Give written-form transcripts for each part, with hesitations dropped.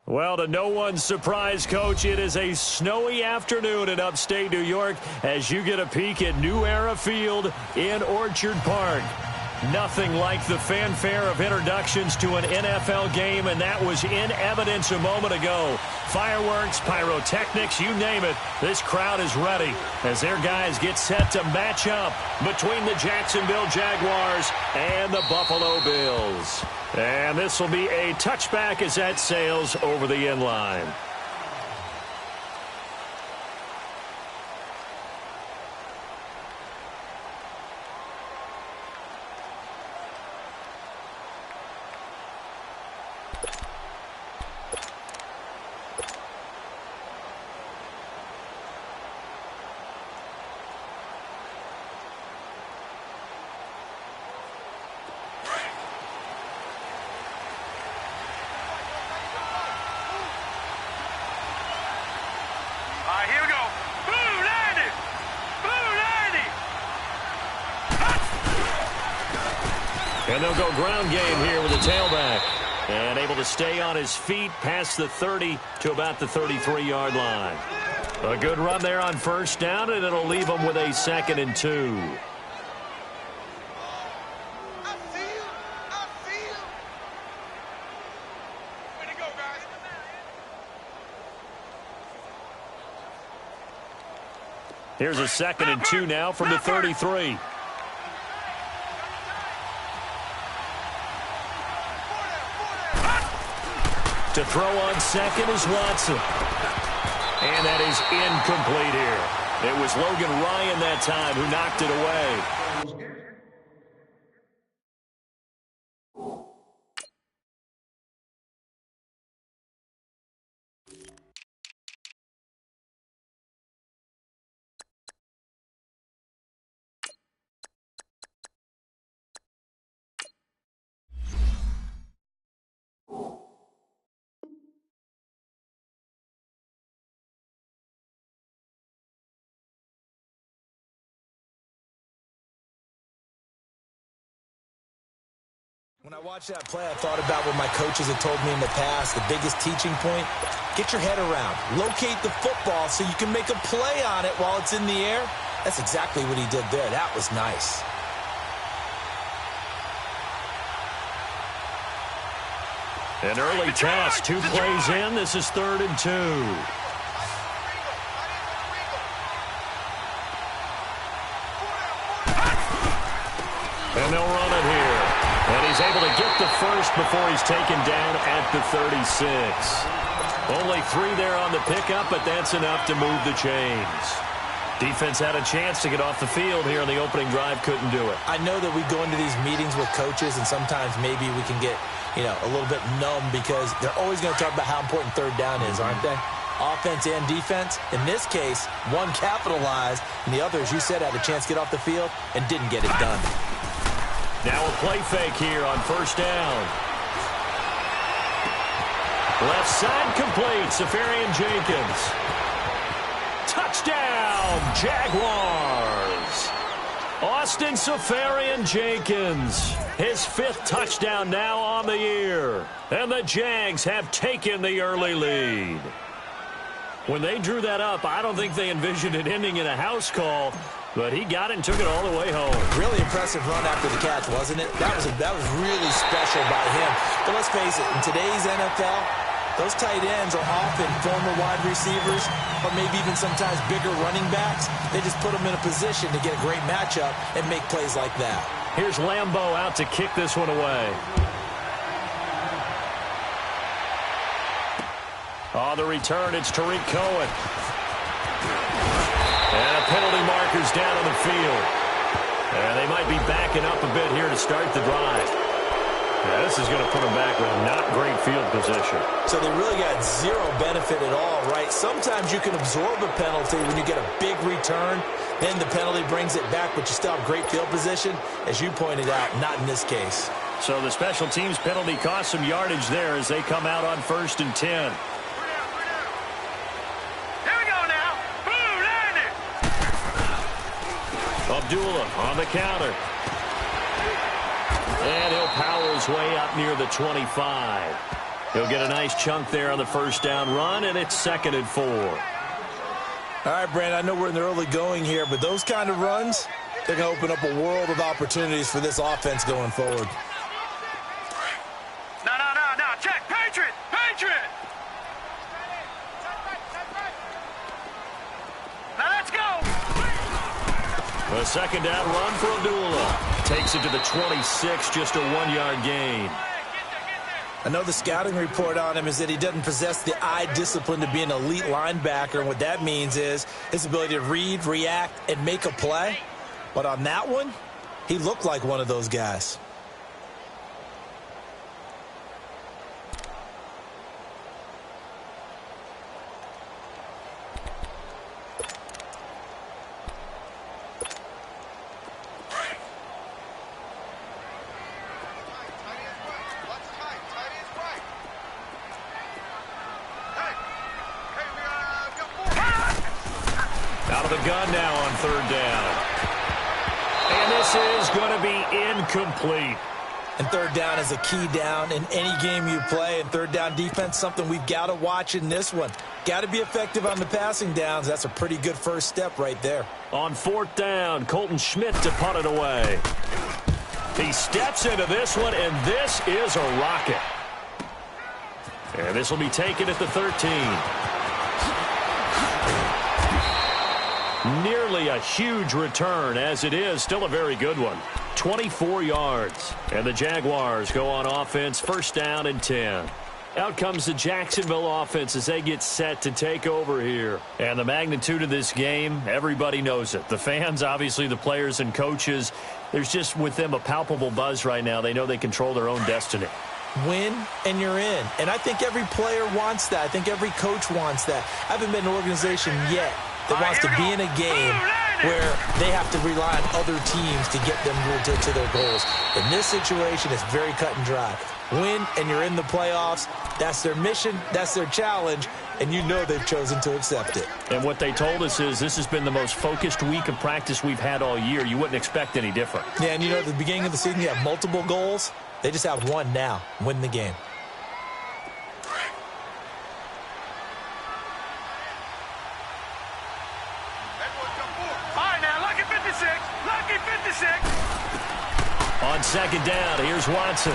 Well, to no one's surprise, Coach, it is a snowy afternoon in upstate New York as you get a peek at New Era Field in Orchard Park. Nothing like the fanfare of introductions to an NFL game, and that was in evidence a moment ago. Fireworks, pyrotechnics, you name it, this crowd is ready as their guys get set to match up between the Jacksonville Jaguars and the Buffalo Bills. And this will be a touchback as that sails over the end line. Here we go. Boo, Landy! Boo, Landy! And they'll go ground game here with the tailback. And able to stay on his feet past the 30 to about the 33-yard line. A good run there on first down, and it'll leave them with a 2nd and 2. Here's a 2nd and 2 now from the 33. To throw on second is Watson. And that is incomplete here. It was Logan Ryan that time who knocked it away. When I watched that play, I thought about what my coaches had told me in the past. The biggest teaching point, get your head around. Locate the football so you can make a play on it while it's in the air. That's exactly what he did there. That was nice. An early toss, 2 plays in. This is 3rd and 2. And they'll run it here. And he's able to get the first before he's taken down at the 36. Only 3 there on the pickup, but that's enough to move the chains. Defense had a chance to get off the field here on the opening drive, couldn't do it. I know that we go into these meetings with coaches, and sometimes maybe we can get, a little bit numb because they're always going to talk about how important 3rd down is, aren't they? Offense and defense. In this case, one capitalized, and the other, as you said, had a chance to get off the field and didn't get it done. Now a play fake here on first down. Left side complete. Safarian Jenkins. Touchdown, Jaguars. Austin Safarian Jenkins. His 5th touchdown now on the year. And the Jags have taken the early lead. When they drew that up, I don't think they envisioned it ending in a house call. But he got it and took it all the way home. Really impressive run after the catch, wasn't it? That was really special by him. But let's face it, in today's NFL, those tight ends are often former wide receivers or maybe even sometimes bigger running backs. They just put them in a position to get a great matchup and make plays like that. Here's Lambeau out to kick this one away. On the return, it's Tariq Cohen. And a penalty marker's down on the field. And they might be backing up a bit here to start the drive. Yeah, this is going to put them back with not great field position. So they really got zero benefit at all, right? Sometimes you can absorb a penalty when you get a big return. Then the penalty brings it back, but you still have great field position. As you pointed out, not in this case. So the special teams penalty cost some yardage there as they come out on 1st and 10. Abdullah on the counter. And he'll power his way up near the 25. He'll get a nice chunk there on the first down run, and it's 2nd and 4. All right, Brandon, I know we're in the early going here, but those kind of runs, they're going to open up a world of opportunities for this offense going forward. No. Check. Patriot. Now let's go. A 2nd down run for Abdullah. Takes it to the 26, just a 1-yard gain. I know the scouting report on him is that he doesn't possess the eye discipline to be an elite linebacker, and what that means is his ability to read, react, and make a play. But on that one, he looked like one of those guys. Out of the gun now on 3rd down. And this is going to be incomplete. And 3rd down is a key down in any game you play. And 3rd down defense, something we've got to watch in this one. Got to be effective on the passing downs. That's a pretty good first step right there. On 4th down, Colton Schmidt to punt it away. He steps into this one, and this is a rocket. And this will be taken at the 13. Nearly a huge return, as it is still a very good one. 24 yards. And the Jaguars go on offense, 1st down and 10. Out comes the Jacksonville offense as they get set to take over here. And the magnitude of this game, everybody knows it. The fans, obviously the players and coaches, there's just with them a palpable buzz right now. They know they control their own destiny. Win and you're in. And I think every player wants that. I think every coach wants that. I haven't been in an organization yet that wants to be in a game where they have to rely on other teams to get them to their goals. In this situation, it's very cut and dry. Win and you're in the playoffs. That's their mission. That's their challenge. And you know they've chosen to accept it. And what they told us is this has been the most focused week of practice we've had all year. You wouldn't expect any different. Yeah, and you know, at the beginning of the season, you have multiple goals. They just have one now. Win the game. On 2nd down, here's Watson.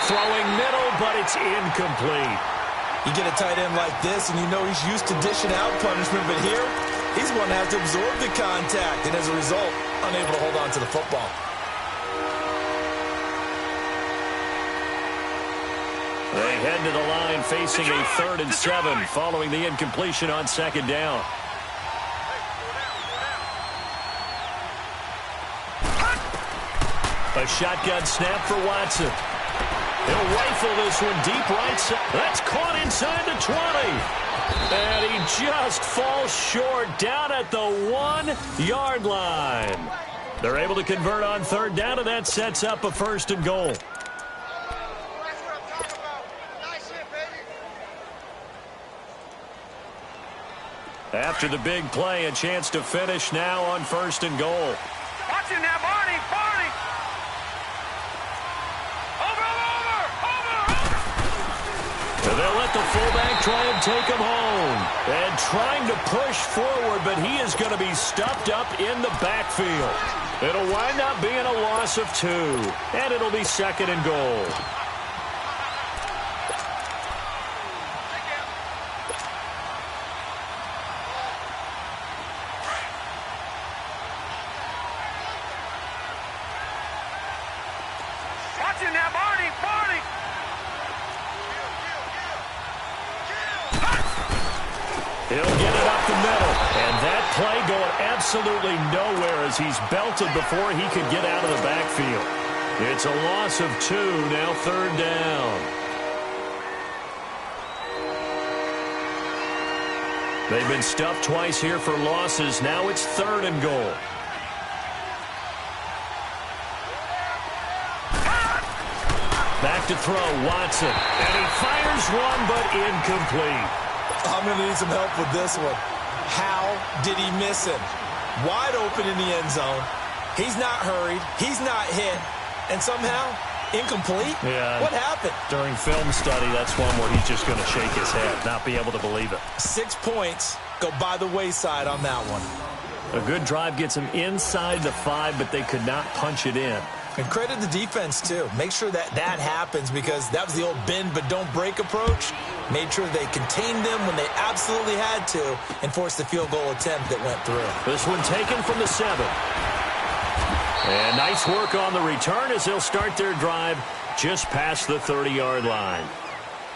Throwing middle, but it's incomplete. You get a tight end like this, and you know he's used to dishing out punishment, but here, he's going to have to absorb the contact, and as a result, unable to hold on to the football. They head to the line facing a 3rd and 7 following the incompletion on 2nd down. A shotgun snap for Watson. He'll rifle this one deep right side. That's caught inside the 20. And he just falls short down at the 1-yard line. They're able to convert on 3rd down, and that sets up a 1st and goal. After the big play, a chance to finish now on 1st and goal. Watch him now, Barney. They'll let the fullback try and take him home. And trying to push forward, but he is going to be stuffed up in the backfield. It'll wind up being a loss of 2. And it'll be 2nd and goal. Watch him now, Barney. He'll get it up the middle. And that play going absolutely nowhere as he's belted before he could get out of the backfield. It's a loss of 2, now 3rd down. They've been stuffed twice here for losses. Now it's 3rd and goal. Back to throw, Watson. And he fires one, but incomplete. I'm going to need some help with this one. How did he miss him? Wide open in the end zone. He's not hurried. He's not hit. And somehow, Incomplete? Yeah. What happened? During film study, that's one where he's just going to shake his head, not be able to believe it. 6 points go by the wayside on that one. A good drive gets him inside the 5, but they could not punch it in. And credit the defense, too. Make sure that happens, because that was the old bend but don't break approach. Made sure they contained them when they absolutely had to and forced the field goal attempt that went through. This one taken from the 7. And nice work on the return as they'll start their drive just past the 30-yard line.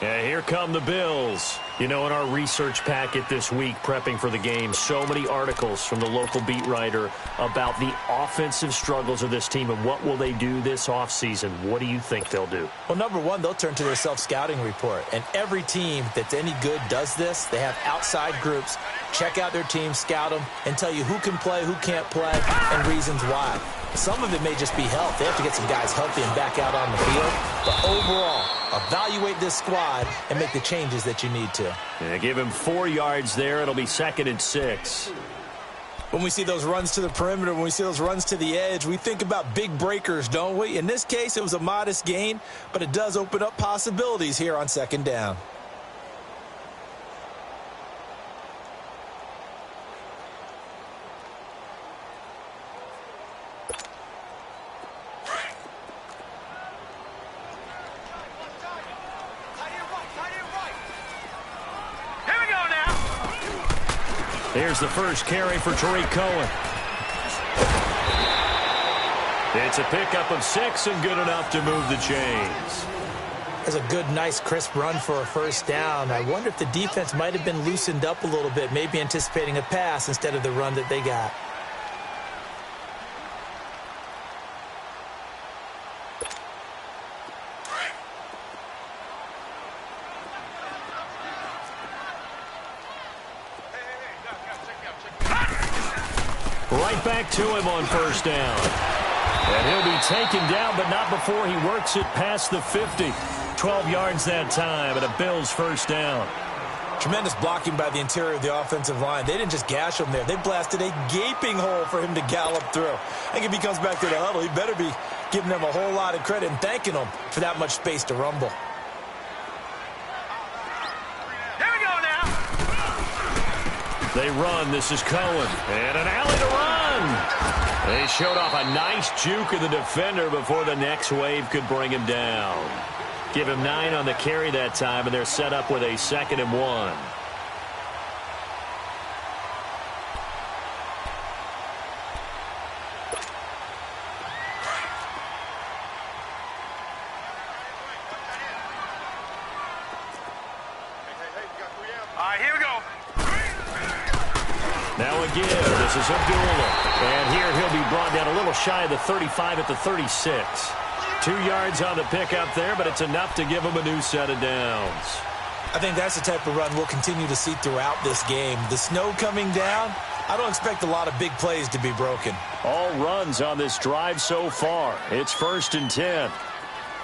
And here come the Bills. You know, in our research packet this week, prepping for the game, so many articles from the local beat writer about the offensive struggles of this team and what will they do this offseason. What do you think they'll do? Well, number one, they'll turn to their self-scouting report. And every team that's any good does this. They have outside groups. Check out their team, scout them, and tell you who can play, who can't play, and reasons why. Some of it may just be health. They have to get some guys healthy and back out on the field. But overall, evaluate this squad and make the changes that you need to. Yeah, give him 4 yards there. It'll be 2nd and 6. When we see those runs to the perimeter, when we see those runs to the edge, we think about big breakers, don't we? In this case, it was a modest gain, but it does open up possibilities here on 2nd down. Here's the first carry for Tariq Cohen. It's a pickup of 6 and good enough to move the chains. That's a good, nice, crisp run for a first down. I wonder if the defense might have been loosened up a little bit, maybe anticipating a pass instead of the run that they got. Right back to him on first down. And he'll be taken down, but not before he works it past the 50. 12 yards that time, and a Bills first down. Tremendous blocking by the interior of the offensive line. They didn't just gash him there. They blasted a gaping hole for him to gallop through. I think if he comes back to the huddle, he better be giving them a whole lot of credit and thanking them for that much space to rumble. They run. This is Cohen. And an alley to run. They showed off a nice juke of the defender before the next wave could bring him down. Give him 9 on the carry that time, and they're set up with a 2nd and 1. Here we go. Now again, this is Abdullah. And here he'll be brought down a little shy of the 35 at the 36. 2 yards on the pickup there, but it's enough to give him a new set of downs. I think that's the type of run we'll continue to see throughout this game. The snow coming down, I don't expect a lot of big plays to be broken. All runs on this drive so far. It's 1st and 10.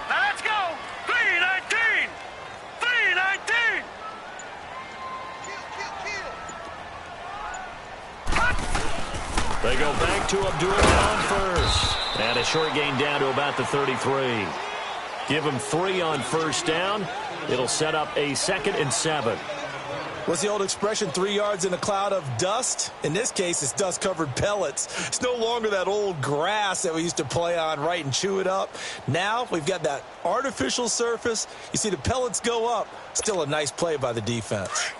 Now let's go. 3-19. 3-19. They go back to Abdullah on first. And a short gain down to about the 33. Give him 3 on first down. It'll set up a 2nd and 7. What's the old expression, 3 yards in a cloud of dust? In this case, it's dust-covered pellets. It's no longer that old grass that we used to play on, right, and chew it up. Now we've got that artificial surface. You see the pellets go up. Still a nice play by the defense.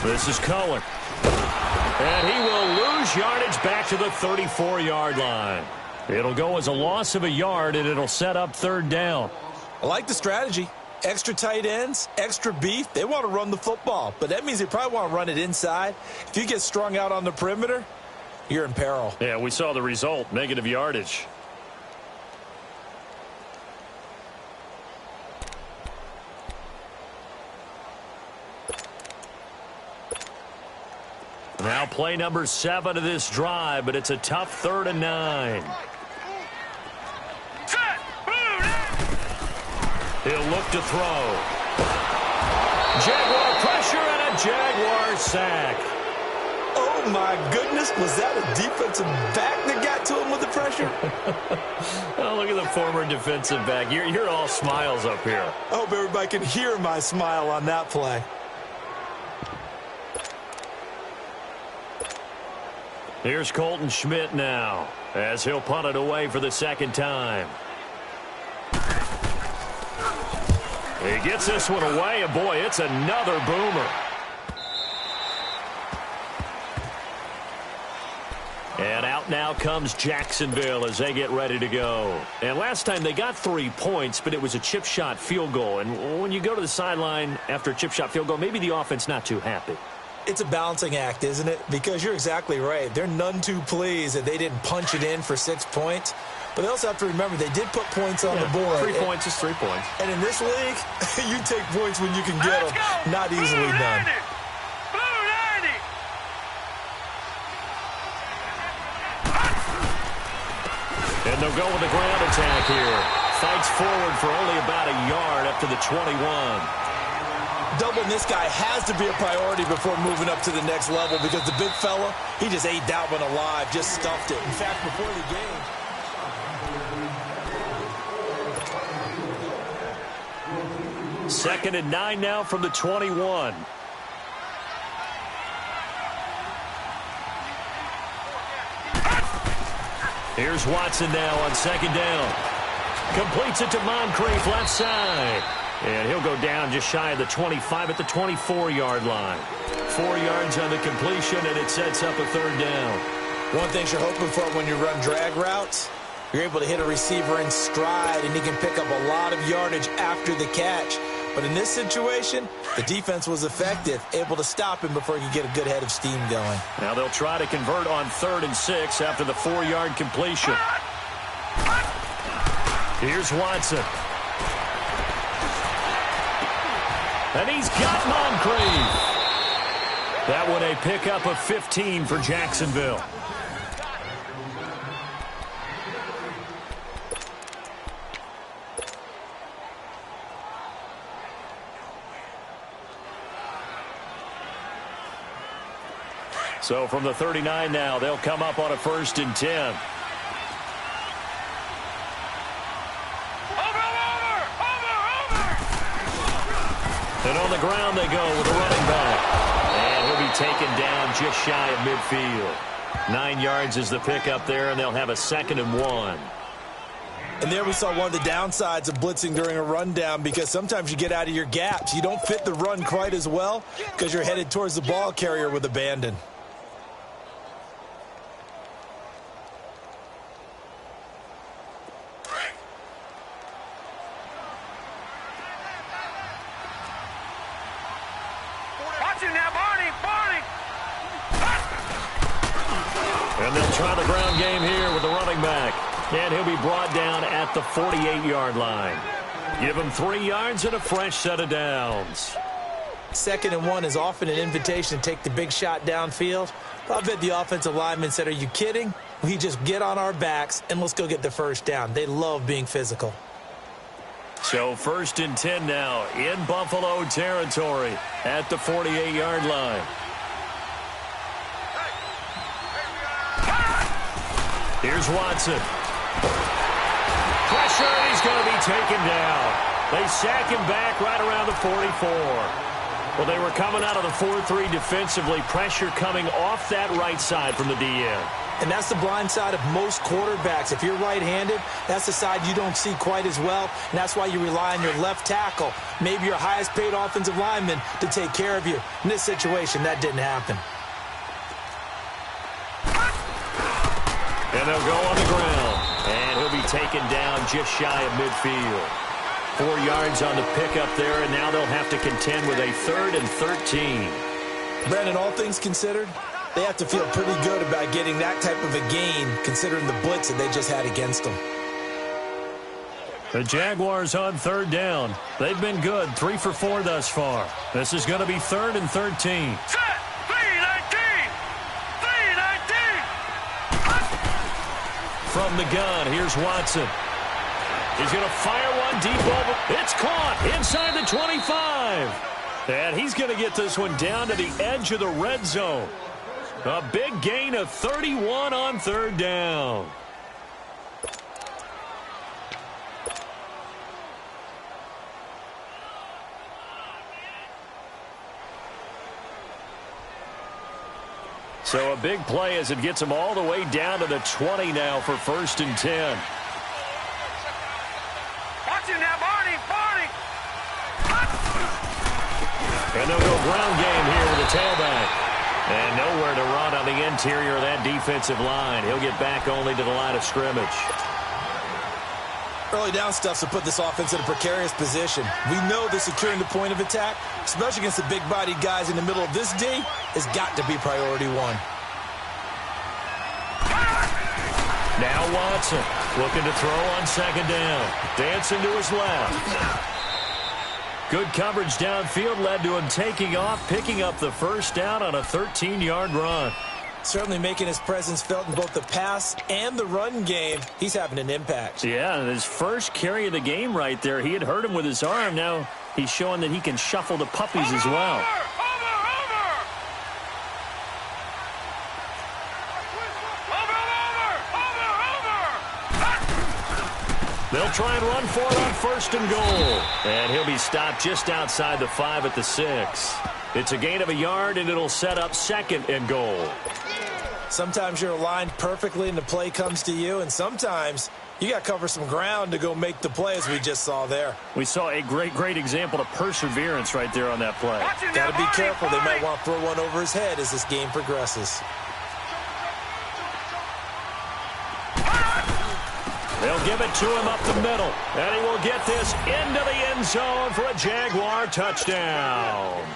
This is Cohen. And he will lose yardage back to the 34-yard line. It'll go as a loss of a yard, and it'll set up 3rd down. I like the strategy. Extra tight ends, extra beef. They want to run the football, but that means they probably want to run it inside. If you get strung out on the perimeter, you're in peril. Yeah, we saw the result, negative yardage. Now play number 7 of this drive, but it's a tough 3rd and 9. He'll look to throw. Jaguar pressure and a Jaguar sack. Oh, my goodness. Was that a defensive back that got to him with the pressure? Oh, look at the former defensive back. You're all smiles up here. I hope everybody can hear my smile on that play. Here's Colton Schmidt now, as he'll punt it away for the second time. He gets this one away, and boy, it's another boomer. And out now comes Jacksonville as they get ready to go. And last time they got 3 points, but it was a chip shot field goal. And when you go to the sideline after a chip shot field goal, maybe the offense not too happy. It's a balancing act, isn't it? Because you're exactly right. They're none too pleased that they didn't punch it in for 6 points. But they also have to remember they did put points on the board. 3 points is 3 points. And in this league, you take points when you can get them. Not easily done. And they'll go with the ground attack here. Fights forward for only about a yard up to the 21. Doubling this guy has to be a priority before moving up to the next level because the big fella, he just ate that one alive, just stuffed it. In fact, before the game. Second and 9 now from the 21. Here's Watson now on second down. Completes it to Moncrief left side. And he'll go down just shy of the 25 at the 24-yard line. 4 yards on the completion, and it sets up a third down. One thing you're hoping for when you run drag routes, you're able to hit a receiver in stride, and he can pick up a lot of yardage after the catch. But in this situation, the defense was effective, able to stop him before he could get a good head of steam going. Now they'll try to convert on 3rd and 6 after the 4-yard completion. Here's Watson. And he's got Moncrief. That one a pickup of 15 for Jacksonville. So from the 39 now, they'll come up on a 1st and 10. And on the ground they go with a running back. And he'll be taken down just shy of midfield. 9 yards is the pickup there, and they'll have a 2nd and 1. And there we saw one of the downsides of blitzing during a rundown because sometimes you get out of your gaps. You don't fit the run quite as well because you're headed towards the ball carrier with abandon. And they'll try the ground game here with the running back. And he'll be brought down at the 48-yard line. Give him 3 yards and a fresh set of downs. 2nd and 1 is often an invitation to take the big shot downfield. I bet the offensive lineman said, "Are you kidding? We just get on our backs and let's go get the first down." They love being physical. So 1st and 10 now in Buffalo territory at the 48-yard line. Here's Watson. Pressure, and he's going to be taken down. They sack him back right around the 44. Well, they were coming out of the 4-3 defensively. Pressure coming off that right side from the DN. And that's the blind side of most quarterbacks. If you're right-handed, that's the side you don't see quite as well, and that's why you rely on your left tackle, maybe your highest-paid offensive lineman, to take care of you. In this situation, that didn't happen. And they'll go on the ground. And he'll be taken down just shy of midfield. 4 yards on the pickup there, and now they'll have to contend with a 3rd and 13. Brandon, all things considered, they have to feel pretty good about getting that type of a gain, considering the blitz that they just had against them. The Jaguars on 3rd down. They've been good, 3 for 4 thus far. This is going to be 3rd and 13. From the gun, here's Watson. He's going to fire one deep over. It's caught inside the 25. And he's going to get this one down to the edge of the red zone. A big gain of 31 on third down. So a big play as it gets him all the way down to the 20 now for 1st and 10. Watch it now, Barney. And they'll go ground game here with the tailback. And nowhere to run on the interior of that defensive line. He'll get back only to the line of scrimmage. Early down stuff to put this offense in a precarious position. We know that securing the point of attack, especially against the big-bodied guys in the middle of this D, has got to be priority one. Now Watson looking to throw on 2nd down. Dancing to his left. Good coverage downfield led to him taking off, picking up the 1st down on a 13-yard run. Certainly making his presence felt in both the pass and the run game. He's having an impact. Yeah, his first carry of the game right there. He had hurt him with his arm. Now he's showing that he can shuffle the puppies as well. They'll try and run for it on 1st and goal. And he'll be stopped just outside the 5 at the 6. It's a gain of a yard, and it'll set up 2nd and goal. Sometimes you're aligned perfectly and the play comes to you, and sometimes you got to cover some ground to go make the play, as we just saw there. We saw a great example of perseverance right there on that play. Got to be careful. They might want to throw one over his head as this game progresses. They'll give it to him up the middle, and he will get this into the end zone for a Jaguar touchdown.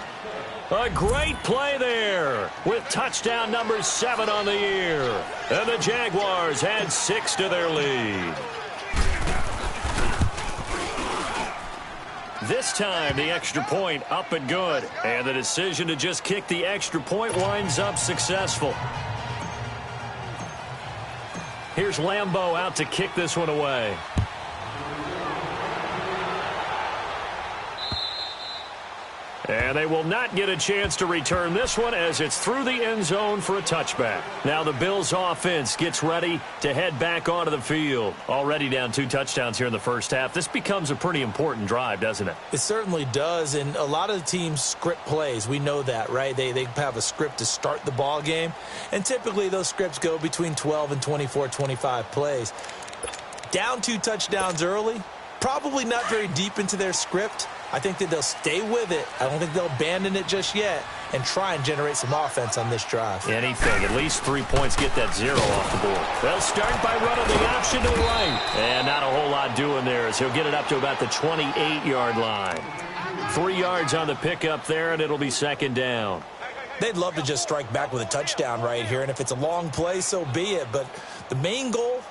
A great play there with touchdown number 7 on the year. And the Jaguars add 6 to their lead. This time, the extra point up and good. And the decision to just kick the extra point winds up successful. Here's Lambeau out to kick this one away. And they will not get a chance to return this one as it's through the end zone for a touchback. Now the Bills offense gets ready to head back onto the field. Already down 2 touchdowns here in the first half. This becomes a pretty important drive, doesn't it? It certainly does, and a lot of the teams script plays. We know that, right? They have a script to start the ball game, and typically those scripts go between 12 and 24, 25 plays. Down 2 touchdowns early, probably not very deep into their script. I think that they'll stay with it. I don't think they'll abandon it just yet and try and generate some offense on this drive. Anything. At least 3 points get that 0 off the board. They'll start by running the option to the right. And not a whole lot doing there as he'll get it up to about the 28-yard line. 3 yards on the pickup there, and it'll be 2nd down. They'd love to just strike back with a touchdown right here, and if it's a long play, so be it. But the main goal,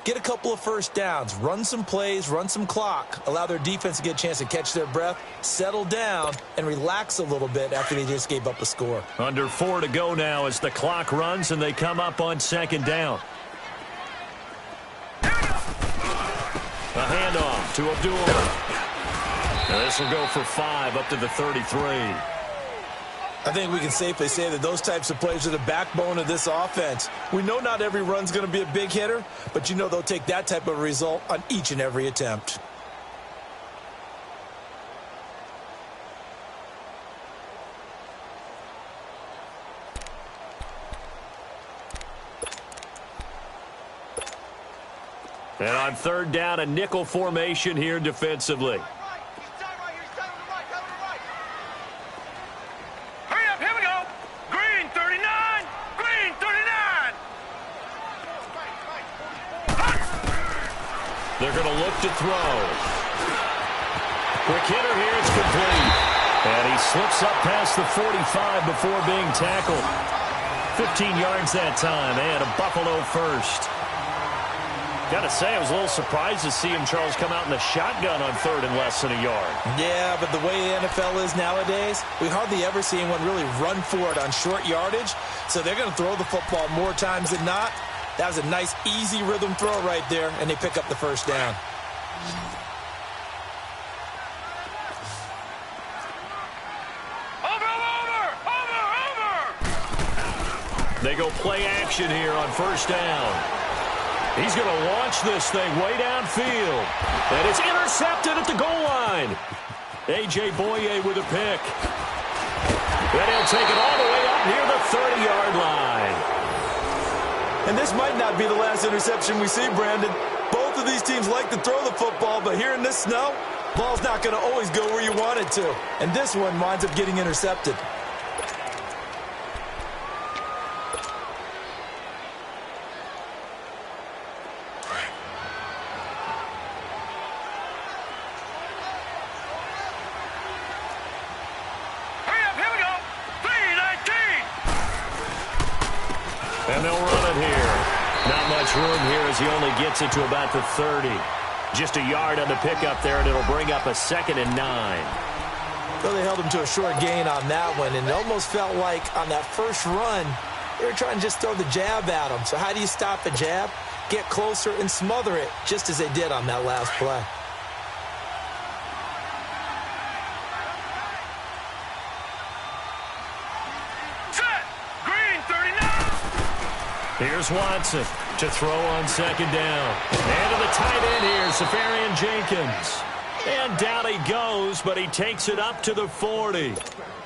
get a couple of 1st downs, run some plays, run some clock, allow their defense to get a chance to catch their breath, settle down, and relax a little bit after they just gave up a score. Under 4 to go now as the clock runs and they come up on 2nd down. A handoff to Abdullah. And this will go for 5 up to the 33. I think we can safely say that those types of plays are the backbone of this offense. We know not every run's going to be a big hitter, but you know they'll take that type of result on each and every attempt. And on 3rd down, a nickel formation here defensively. They're going to look to throw. Quick hitter here. It's complete. And he slips up past the 45 before being tackled. 15 yards that time. And a Buffalo first. Got to say, I was a little surprised to see him, Charles, come out in the shotgun on 3rd and less than a yard. Yeah, but the way the NFL is nowadays, we hardly ever see anyone really run for it on short yardage. So they're going to throw the football more times than not. That was a nice, easy rhythm throw right there, and they pick up the 1st down. They go play action here on first down. He's going to launch this thing way downfield. And it's intercepted at the goal line. A.J. Boye with a pick. And he'll take it all the way up near the 30-yard line. And this might not be the last interception we see, Brandon. Both of these teams like to throw the football, but here in this snow, ball's not going to always go where you want it to. And this one winds up getting intercepted. And they'll run it here. Not much room here as he only gets it to about the 30. Just a yard on the pickup there, and it'll bring up a 2nd and 9. Well, they held him to a short gain on that one, and it almost felt like on that first run, they were trying to just throw the jab at him. So how do you stop a jab? Get closer and smother it, just as they did on that last play. Here's Watson to throw on 2nd down. And to the tight end here, Safarian Jenkins. And down he goes, but he takes it up to the 40.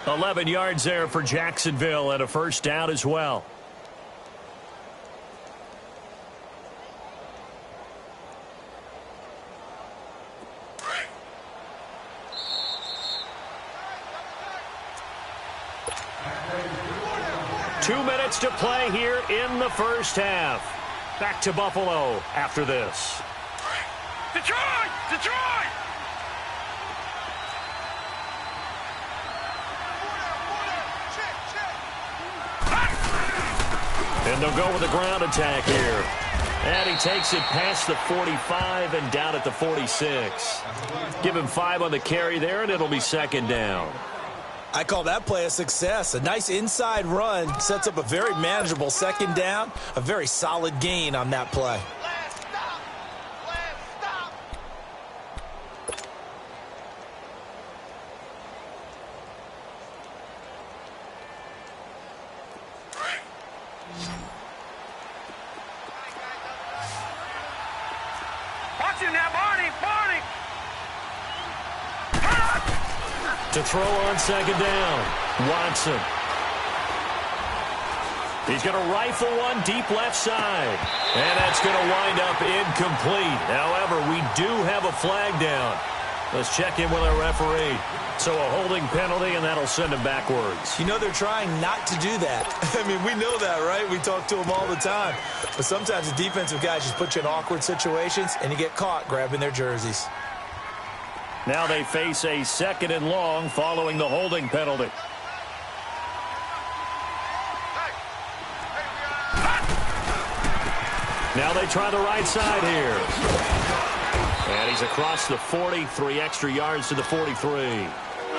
11 yards there for Jacksonville and a first down as well. To play here in the first half. Back to Buffalo after this. Detroit! Detroit! And they'll go with a ground attack here. And he takes it past the 45 and down at the 46. Give him 5 on the carry there, and it'll be 2nd down. I call that play a success. A nice inside run sets up a very manageable 2nd down. A very solid gain on that play. Watch him now, Barney! Barney! To throw on 2nd down, Watson. He's going to rifle one deep left side. And that's going to wind up incomplete. However, we do have a flag down. Let's check in with our referee. So a holding penalty, and that'll send him backwards. You know they're trying not to do that. I mean, we know that, right? We talk to them all the time. But sometimes the defensive guys just put you in awkward situations, and you get caught grabbing their jerseys. Now they face a 2nd and long following the holding penalty. Now they try the right side here. And he's across the 40, 3 extra yards to the 43.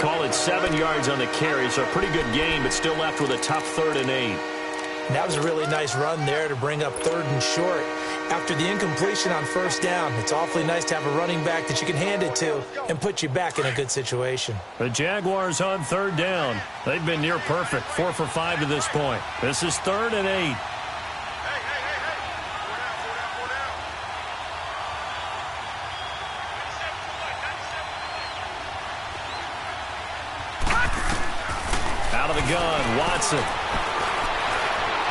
Call it 7 yards on the carry, so a pretty good game, but still left with a tough 3rd and 8. That was a really nice run there to bring up 3rd and short. After the incompletion on first down, it's awfully nice to have a running back that you can hand it to and put you back in a good situation. The Jaguars on 3rd down. They've been near perfect, 4 for 5 to this point. This is 3rd and 8. Out of the gun, Watson.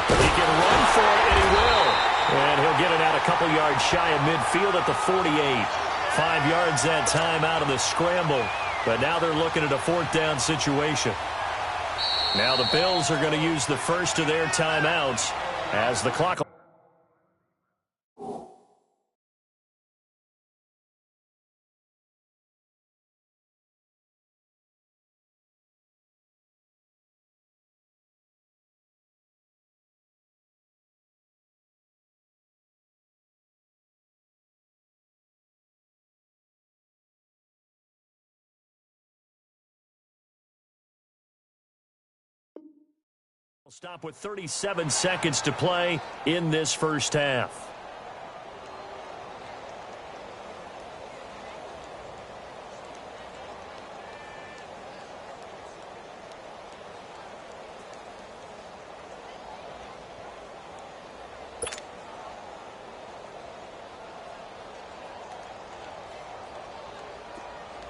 He can run for it, and he will. And he'll get it out a couple yards shy of midfield at the 48. 5 yards that time out of the scramble. But now they're looking at a 4th down situation. Now the Bills are going to use the first of their timeouts as the clock. We'll stop with 37 seconds to play in this first half.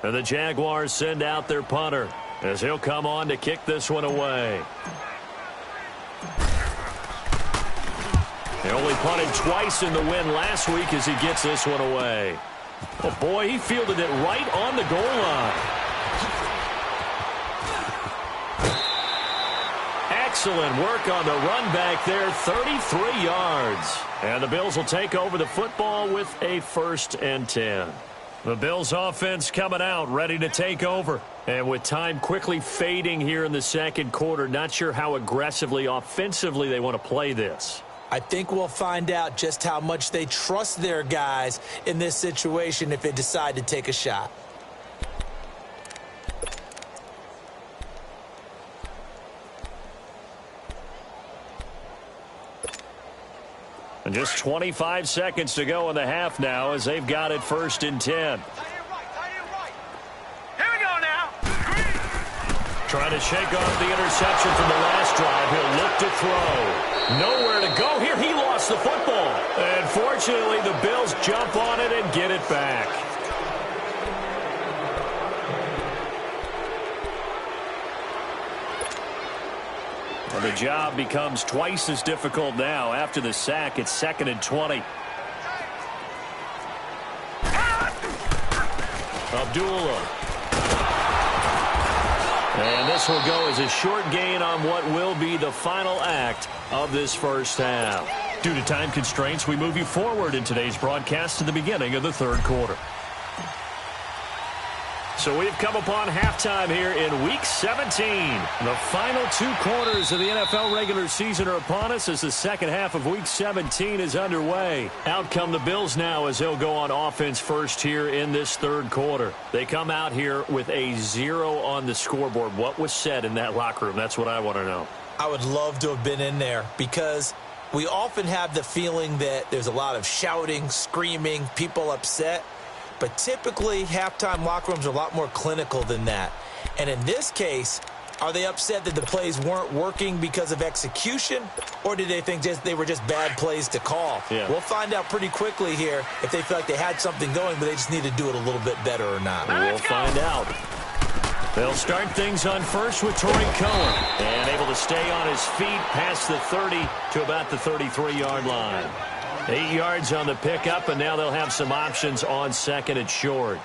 And the Jaguars send out their punter as he'll come on to kick this one away. They only punted twice in the win last week as he gets this one away. Oh, boy, he fielded it right on the goal line. Excellent work on the run back there, 33 yards. And the Bills will take over the football with a 1st and 10. The Bills offense coming out, ready to take over. And with time quickly fading here in the second quarter, not sure how aggressively, offensively they want to play this. I think we'll find out just how much they trust their guys in this situation if they decide to take a shot. And just 25 seconds to go in the half now as they've got it 1st and 10. Here we go now. Trying to shake off the interception from the last drive. He'll look to throw. Nowhere to go here. He lost the football. And fortunately, the Bills jump on it and get it back. And the job becomes twice as difficult now after the sack. It's 2nd and 20. Abdullah. And this will go as a short gain on what will be the final act of this first half. Due to time constraints, we move you forward in today's broadcast to the beginning of the 3rd quarter. So we've come upon halftime here in Week 17. The final 2 quarters of the NFL regular season are upon us as the second half of Week 17 is underway. Out come the Bills now as they'll go on offense first here in this 3rd quarter. They come out here with a 0 on the scoreboard. What was said in that locker room? That's what I want to know. I would love to have been in there because we often have the feeling that there's a lot of shouting, screaming, people upset. But typically, halftime locker rooms are a lot more clinical than that. And in this case, are they upset that the plays weren't working because of execution? Or did they think they were just bad plays to call? Yeah. We'll find out pretty quickly here if they feel like they had something going, but they just need to do it a little bit better or not. We'll find out. They'll start things on first with Tariq Cohen. And able to stay on his feet past the 30 to about the 33-yard line. 8 yards on the pickup, and now they'll have some options on 2nd and short.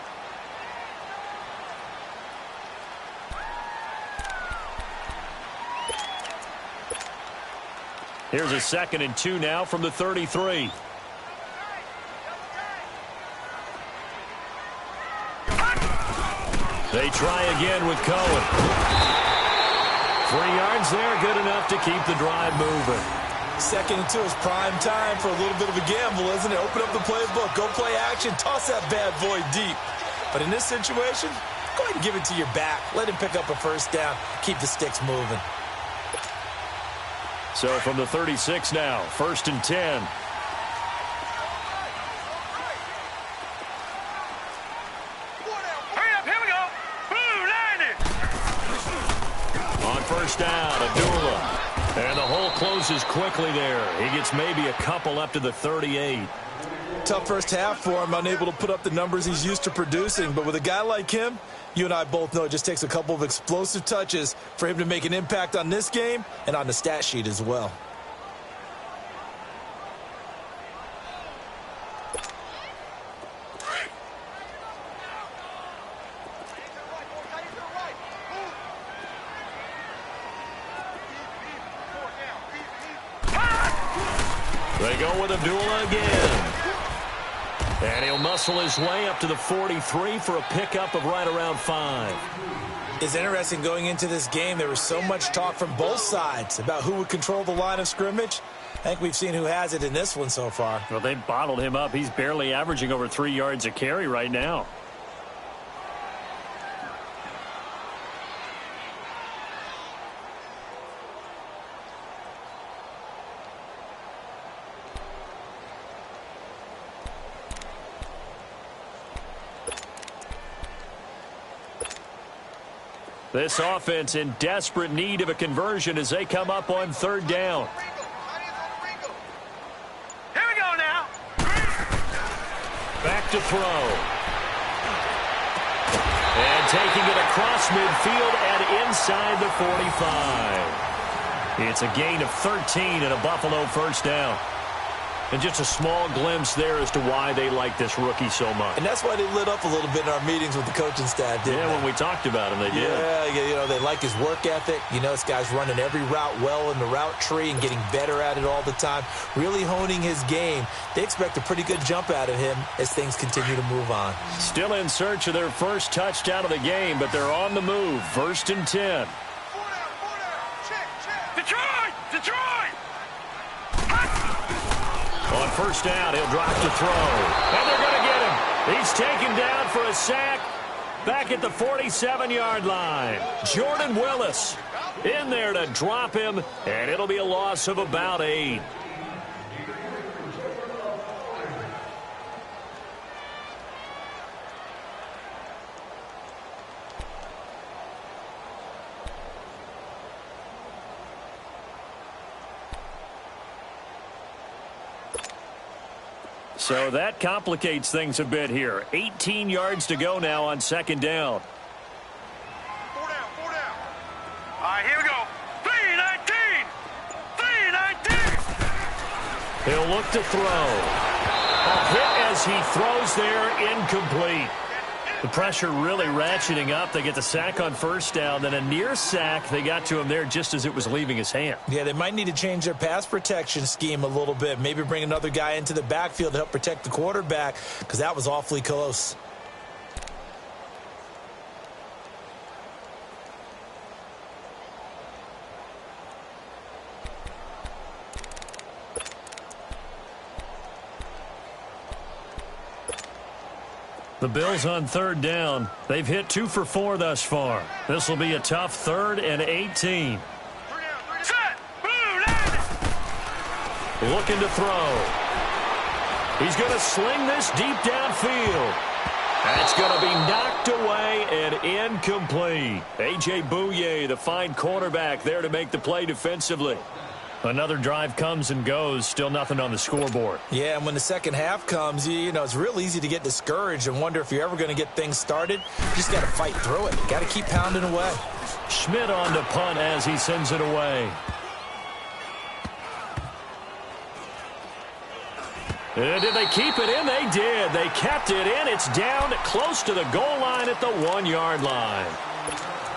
Here's a 2nd and 2 now from the 33. They try again with Cohen. 3 yards there, good enough to keep the drive moving. 2nd and 2 is prime time for a little bit of a gamble, isn't it? Open up the playbook, go play action, toss that bad boy deep. But in this situation, go ahead and give it to your back. Let him pick up a 1st down, keep the sticks moving. So from the 36 now, 1st and 10. Hurry up, here we go. Blue, line it. On 1st down, Abdullah. And the hole closes quickly there. He gets maybe a couple up to the 38. Tough first half for him, unable to put up the numbers he's used to producing. But with a guy like him, you and I both know it just takes a couple of explosive touches for him to make an impact on this game and on the stat sheet as well. They go with Abdullah again. And he'll muscle his way up to the 43 for a pickup of right around 5. It's interesting going into this game. There was so much talk from both sides about who would control the line of scrimmage. I think we've seen who has it in this one so far. Well, they bottled him up. He's barely averaging over 3 yards a carry right now. This offense in desperate need of a conversion as they come up on 3rd down. Here we go now. Back to throw. taking it across midfield and inside the 45. It's a gain of 13 and a Buffalo first down. And just a small glimpse there as to why they like this rookie so much. And that's why they lit up a little bit in our meetings with the coaching staff, didn't they? When we talked about him, they did. Yeah, they like his work ethic. This guy's running every route well in the route tree and getting better at it all the time, really honing his game. They expect a pretty good jump out of him as things continue to move on. Still in search of their first touchdown of the game, but they're on the move. 1st and 10. Detroit! On first down, he'll drop to throw. And they're going to get him. He's taken down for a sack back at the 47-yard line. Jordan Willis in there to drop him, and it'll be a loss of about 8. So that complicates things a bit here. 18 yards to go now on 2nd down. 4 down. All right, here we go. 3-19. He'll look to throw. A hit as he throws there, incomplete. The pressure really ratcheting up. They get the sack on first down, then a near sack. They got to him there just as it was leaving his hand. Yeah, they might need to change their pass protection scheme a little bit. Maybe bring another guy into the backfield to help protect the quarterback, because that was awfully close. The Bills on 3rd down. They've hit 2 for 4 thus far. This will be a tough 3rd and 18. Set. Boom. Landed. Looking to throw. He's going to sling this deep downfield. That's going to be knocked away and incomplete. A.J. Bouye, the fine cornerback, there to make the play defensively. Another drive comes and goes. Still nothing on the scoreboard. Yeah, and when the second half comes, it's real easy to get discouraged and wonder if you're ever going to get things started. You just got to fight through it. Got to keep pounding away. Schmidt on to punt as he sends it away. Did they keep it in? They did. They kept it in. It's down close to the goal line at the 1-yard line.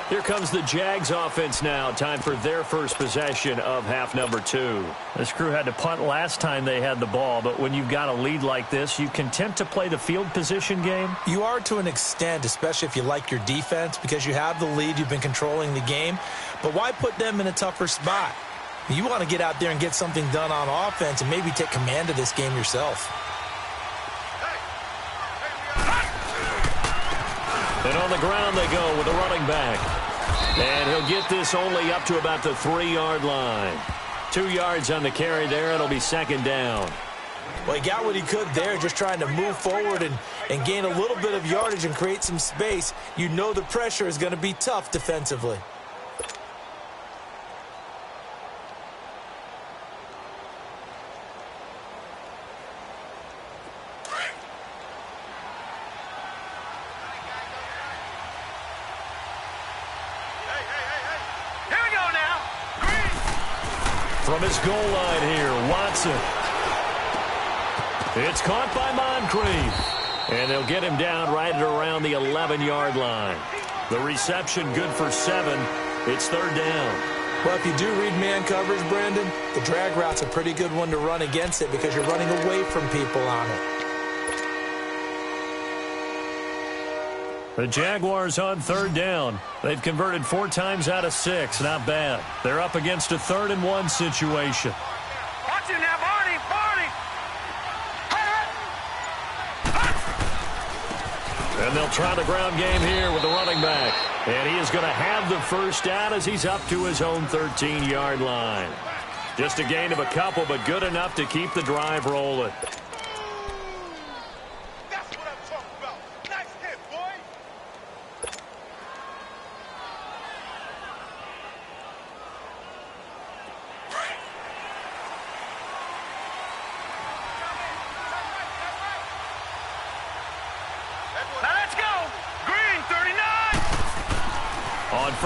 Here comes the Jags offense now. Time for their first possession of half number 2. This crew had to punt last time they had the ball, but when you've got a lead like this, you content to play the field position game? You are to an extent, especially if you like your defense, because you have the lead, you've been controlling the game. But why put them in a tougher spot? You want to get out there and get something done on offense and maybe take command of this game yourself. And on the ground they go with the running back. And he'll get this only up to about the 3-yard line. 2 yards on the carry there. It'll be 2nd down. Well, he got what he could there, just trying to move forward and gain a little bit of yardage and create some space. You know the pressure is going to be tough defensively. From his goal line here, Watson. It's caught by Moncrief. And they'll get him down right at around the 11-yard line. The reception good for 7. It's 3rd down. Well, if you do read man coverage, Brandon, the drag route's a pretty good one to run against it because you're running away from people on it. The Jaguars on 3rd down. They've converted 4 times out of 6. Not bad. They're up against a 3rd and 1 situation. Watch it now, Barney. And they'll try the ground game here with the running back. And he is going to have the first down as he's up to his own 13-yard line. Just a gain of a couple, but good enough to keep the drive rolling.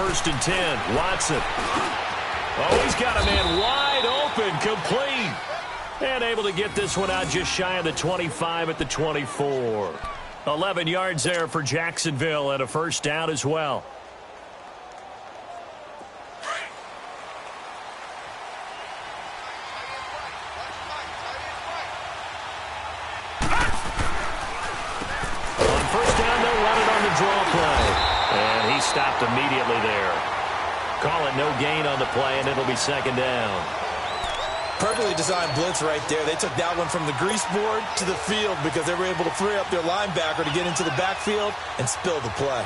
first and 10. Watson. Oh, he's got a man wide open, complete. And able to get this one out just shy of the 25 at the 24. 11 yards there for Jacksonville and a first down as well. On first down, they'll run it on the draw play. And he stopped immediately there. Call it no gain on the play, and it'll be second down. Perfectly designed blitz right there. They took that one from the grease board to the field because they were able to free up their linebacker to get into the backfield and spill the play.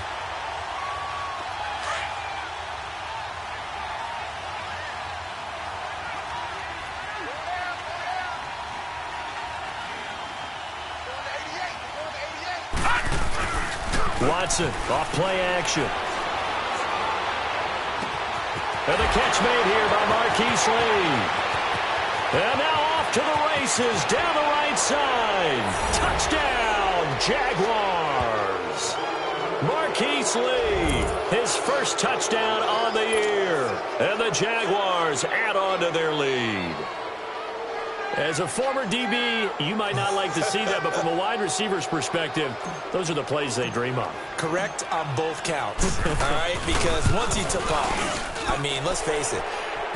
Watson off play action. And the catch made here by Marquise Lee. And now off to the races down the right side. Touchdown, Jaguars. Marquise Lee, his first touchdown on the year. And the Jaguars add on to their lead. As a former DB, you might not like to see that, but from a wide receiver's perspective, those are the plays they dream of. Correct on both counts, all right? Because once he took off, I mean, let's face it,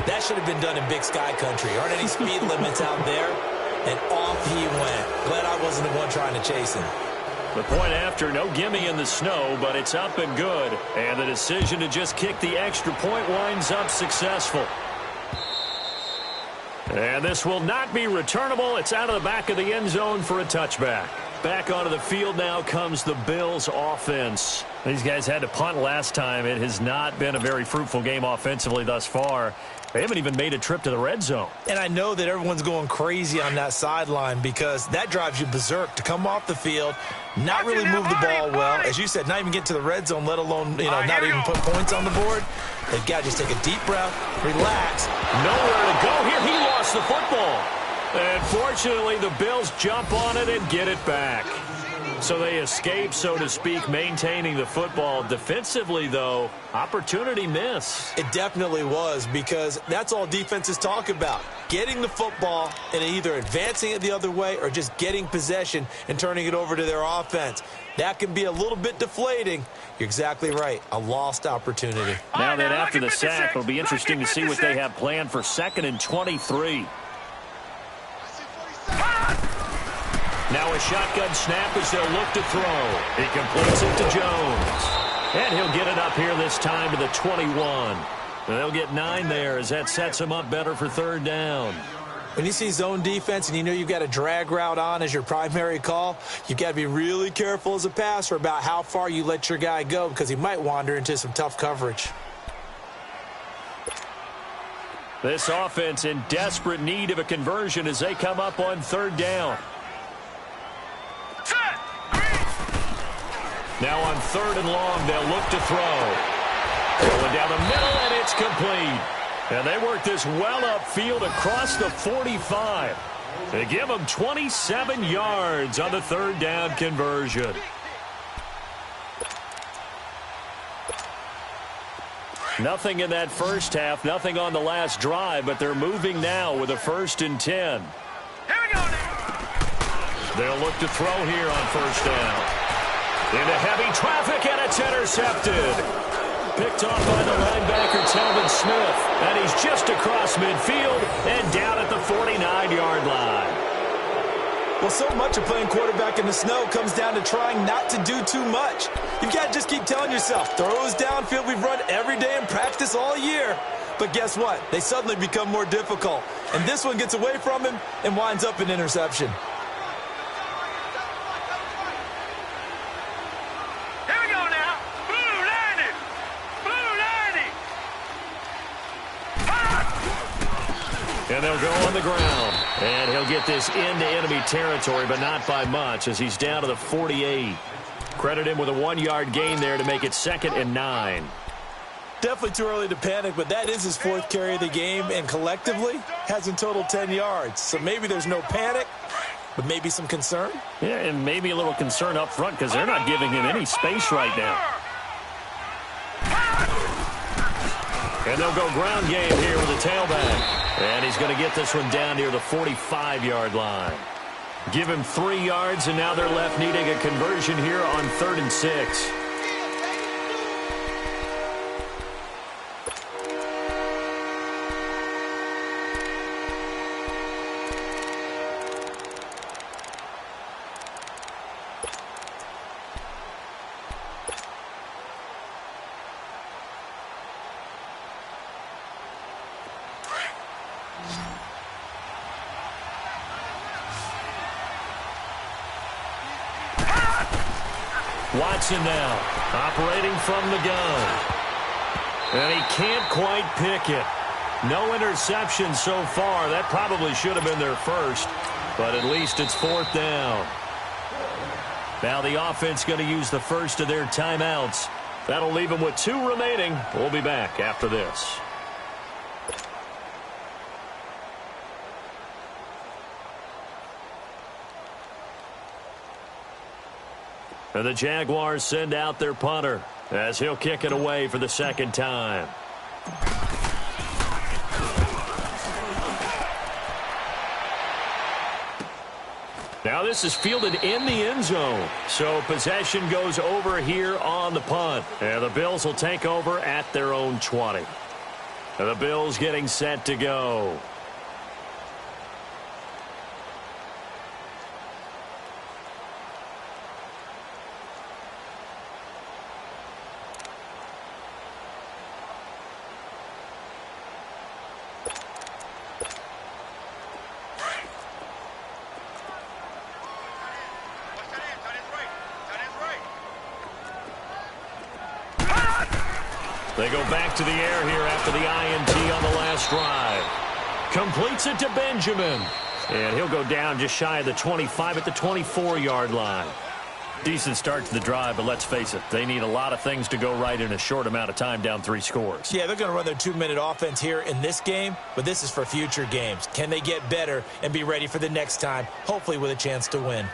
that should have been done in Big Sky Country. Aren't any speed limits out there? And off he went. Glad I wasn't the one trying to chase him. The point after, no gimme in the snow, but it's up and good. And the decision to just kick the extra point winds up successful. And this will not be returnable. It's out of the back of the end zone for a touchback. Back onto the field now comes the Bills offense. These guys had to punt last time. It has not been a very fruitful game offensively thus far. They haven't even made a trip to the red zone. And I know that everyone's going crazy on that sideline because that drives you berserk to come off the field, not really move the ball well. As you said, not even get to the red zone, let alone, not even put points on the board. They've got to just take a deep breath, relax. Nowhere to go here. He lost the football. And fortunately, the Bills jump on it and get it back. So they escape, so to speak, maintaining the football. Defensively, though, opportunity miss. It definitely was, because that's all defenses talk about. Getting the football and either advancing it the other way or just getting possession and turning it over to their offense. That can be a little bit deflating. You're exactly right. A lost opportunity. Now that after the sack, it'll be interesting to see what they have planned for 2nd and 23. Now a shotgun snap as they'll look to throw. He completes it to Jones. And he'll get it up here this time to the 21. They'll get 9 there as that sets him up better for 3rd down. When you see zone defense and you know you've got a drag route on as your primary call, you've got to be really careful as a passer about how far you let your guy go because he might wander into some tough coverage. This offense in desperate need of a conversion as they come up on 3rd down. Now on 3rd and long, they'll look to throw. Going down the middle, and it's complete. And they work this well upfield across the 45. They give them 27 yards on the 3rd down conversion. Nothing in that first half, nothing on the last drive, but they're moving now with a 1st and 10. Here we go now. They'll look to throw here on 1st down. Into heavy traffic, and it's intercepted. Picked off by the linebacker, Telvin Smith. And he's just across midfield and down at the 49-yard line. Well, so much of playing quarterback in the snow comes down to trying not to do too much. You've got to just keep telling yourself, throws downfield we've run every day in practice all year. But guess what? They suddenly become more difficult. And this one gets away from him and winds up an interception. And they'll go on the ground. And he'll get this into enemy territory, but not by much as he's down to the 48. Credit him with a 1-yard gain there to make it 2nd and 9. Definitely too early to panic, but that is his 4th carry of the game, and collectively has in total 10 yards. So maybe there's no panic, but maybe some concern. Yeah, and maybe a little concern up front because they're not giving him any space right now. And they'll go ground game here with a tailback. And he's going to get this one down near the 45-yard line. Give him 3 yards, and now they're left needing a conversion here on 3rd and 6. Watson now, operating from the gun. And he can't quite pick it. No interception so far. That probably should have been their first, but at least it's 4th down. Now the offense going to use the first of their timeouts. That'll leave them with 2 remaining. We'll be back after this. And the Jaguars send out their punter as he'll kick it away for the 2nd time. Now this is fielded in the end zone. So possession goes over here on the punt. And the Bills will take over at their own 20. And the Bills getting set to go. They go back to the air here after the INT on the last drive. Completes it to Benjamin. And he'll go down just shy of the 25 at the 24-yard line. Decent start to the drive, but let's face it, they need a lot of things to go right in a short amount of time, down 3 scores. Yeah, they're going to run their 2-minute offense here in this game, but this is for future games. Can they get better and be ready for the next time, hopefully with a chance to win?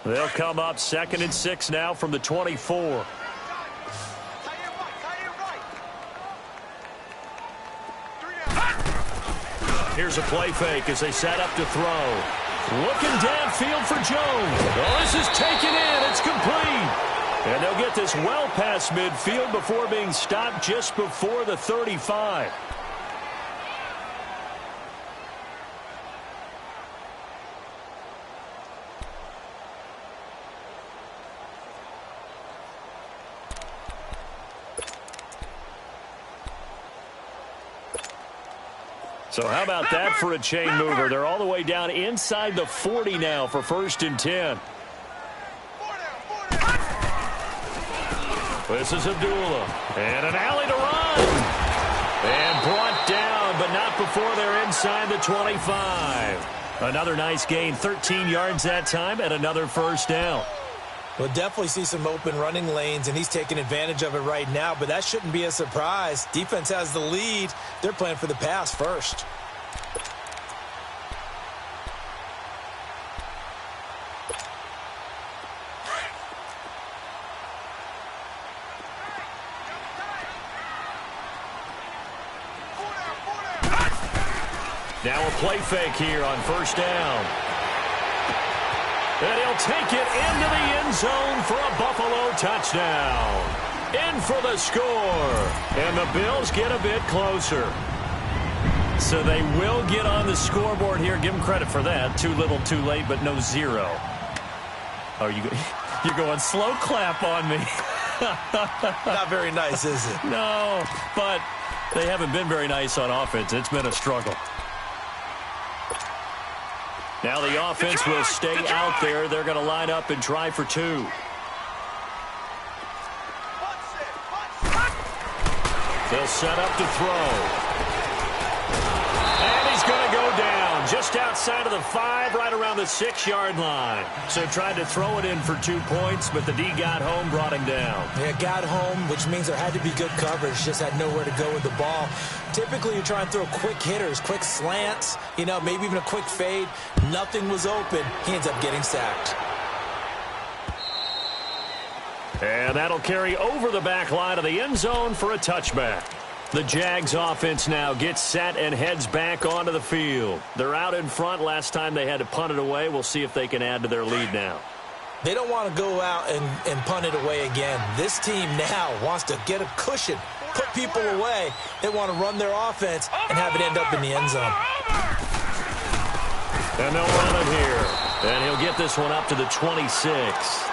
They'll come up 2nd and 6 now from the 24. Here's a play fake as they set up to throw. Looking downfield for Jones. Oh, this is taken in. It's complete. And they'll get this well past midfield before being stopped just before the 35. So how about that for a chain mover? They're all the way down inside the 40 now for 1st and 10. This is Abdullah. And an alley to run. And brought down, but not before they're inside the 25. Another nice gain, 13 yards that time, and another 1st down. We'll definitely see some open running lanes, and he's taking advantage of it right now, but that shouldn't be a surprise. Defense has the lead. They're playing for the pass first. Now a play fake here on 1st down. And he'll take it into the end zone for a Buffalo touchdown. In for the score. And the Bills get a bit closer. So they will get on the scoreboard here. Give them credit for that. Too little, too late, but no 0. Oh, you're going slow clap on me. Not very nice, is it? No, but they haven't been very nice on offense. It's been a struggle. Now the offense will stay out there. They're going to line up and try for 2. They'll set up to throw. And he's going to go down Just outside of the 5, right around the 6-yard line. So tried to throw it in for 2 points, but the D got home, brought him down. Yeah, got home, which means there had to be good coverage. Just had nowhere to go with the ball. Typically, you try and throw quick hitters, quick slants, maybe even a quick fade. Nothing was open. He ends up getting sacked. And that'll carry over the back line of the end zone for a touchback. The Jags offense now gets set and heads back onto the field. They're out in front. Last time they had to punt it away. We'll see if they can add to their lead now. They don't want to go out and punt it away again. This team now wants to get a cushion, put people away. They want to run their offense and have it end up in the end zone. And they'll run it here. And he'll get this one up to the 26.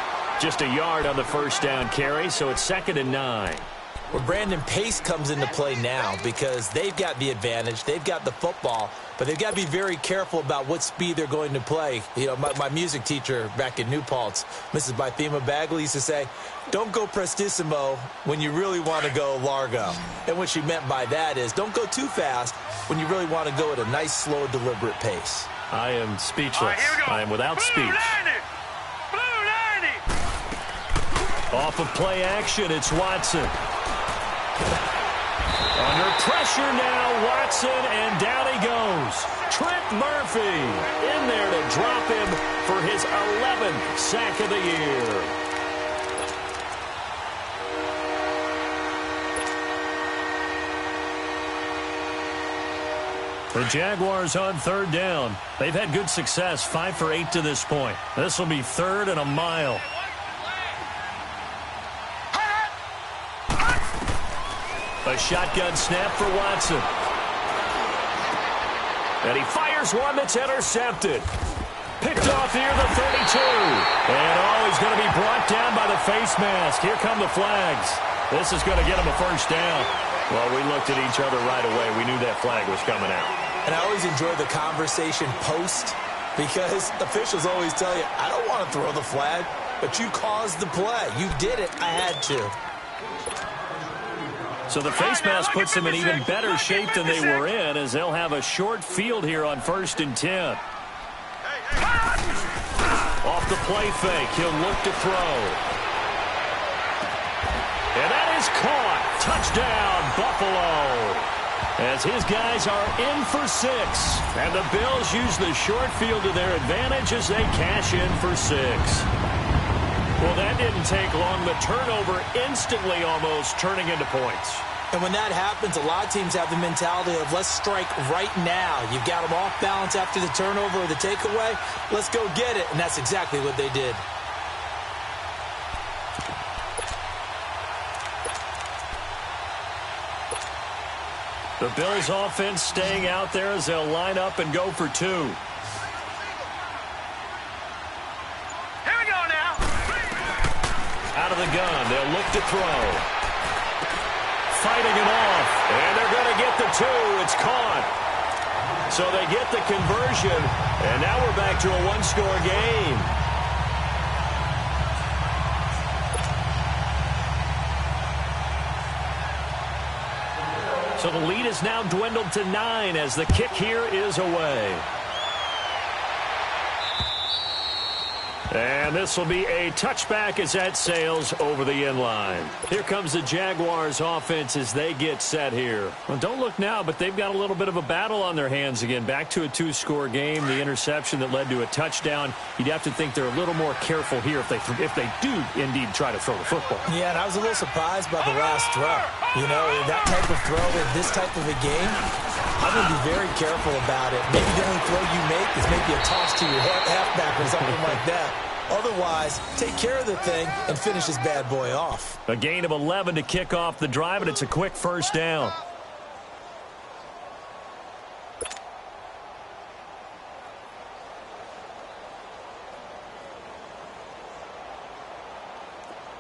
Just a yard on the first down carry, so it's 2nd and 9. Well, Brandon, pace comes into play now because they've got the advantage. They've got the football, but they've got to be very careful about what speed they're going to play. My music teacher back in New Paltz, Mrs. Bythema Bagley, used to say, don't go prestissimo when you really want to go largo. And what she meant by that is don't go too fast when you really want to go at a nice, slow, deliberate pace. I am speechless. I am without speech. Blue 90. Off of play action, it's Watson. Under pressure now, Watson, and down he goes. Trent Murphy in there to drop him for his 11th sack of the year. The Jaguars on 3rd down. They've had good success, 5 for 8 to this point. This will be 3rd and a mile. A shotgun snap for Watson. And he fires one that's intercepted. Picked off near the 32. And he's going to be brought down by the face mask. Here come the flags. This is going to get him a first down. Well, we looked at each other right away. We knew that flag was coming out. And I always enjoy the conversation post because officials always tell you, I don't want to throw the flag, but you caused the play. You did it. I had to. So the face mask puts them in even better shape than they were in as they'll have a short field here on 1st and 10. Off the play fake, he'll look to throw. And that is caught. Touchdown, Buffalo. As his guys are in for 6. And the Bills use the short field to their advantage as they cash in for 6. Well, that didn't take long. The turnover instantly almost turning into points. And when that happens, a lot of teams have the mentality of let's strike right now. You've got them off balance after the turnover or the takeaway. Let's go get it. And that's exactly what they did. The Bills offense staying out there as they'll line up and go for 2. Out of the gun, they'll look to throw. Fighting him off, and they're going to get the 2. It's caught. So they get the conversion, and now we're back to a 1-score game. So the lead is now dwindled to 9 as the kick here is away. And this will be a touchback as that sails over the end line. Here comes the Jaguars offense as they get set here. Well, don't look now, but they've got a little bit of a battle on their hands again. Back to a 2-score game. The interception that led to a touchdown. You'd have to think they're a little more careful here if they do indeed try to throw the football. Yeah, and I was a little surprised by the last throw. That type of throw in this type of a game, I'm going to be very careful about it. Maybe the only throw you make is maybe a toss to your halfback or something like that. Otherwise, take care of the thing and finish this bad boy off. A gain of 11 to kick off the drive, and it's a quick first down.